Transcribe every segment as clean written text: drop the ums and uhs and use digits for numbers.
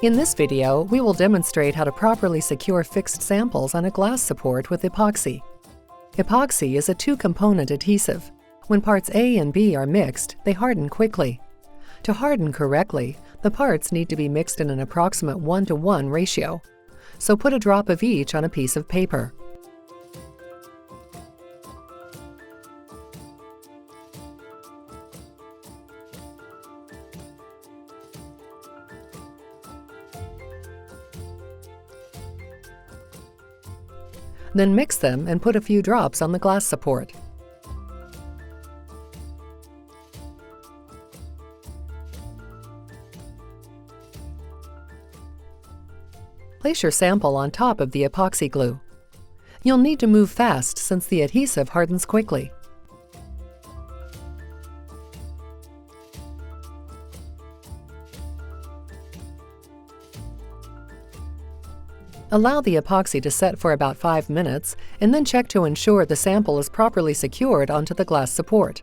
In this video, we will demonstrate how to properly secure fixed samples on a glass support with epoxy. Epoxy is a two-component adhesive. When parts A and B are mixed, they harden quickly. To harden correctly, the parts need to be mixed in an approximate 1-to-1 ratio. So put a drop of each on a piece of paper. Then mix them and put a few drops on the glass support. Place your sample on top of the epoxy glue. You'll need to move fast since the adhesive hardens quickly. Allow the epoxy to set for about 5 minutes and then check to ensure the sample is properly secured onto the glass support.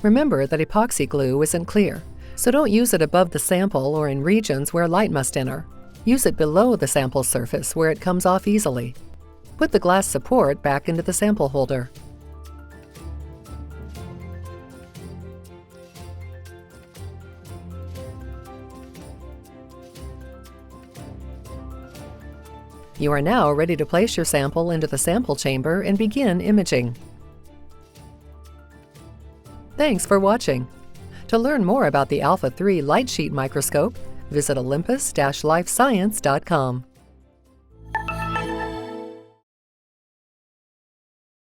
Remember that epoxy glue isn't clear, so don't use it above the sample or in regions where light must enter. Use it below the sample surface where it comes off easily. Put the glass support back into the sample holder. You are now ready to place your sample into the sample chamber and begin imaging. Thanks for watching. To learn more about the Alpha3 light sheet microscope, visit olympus-lifescience.com.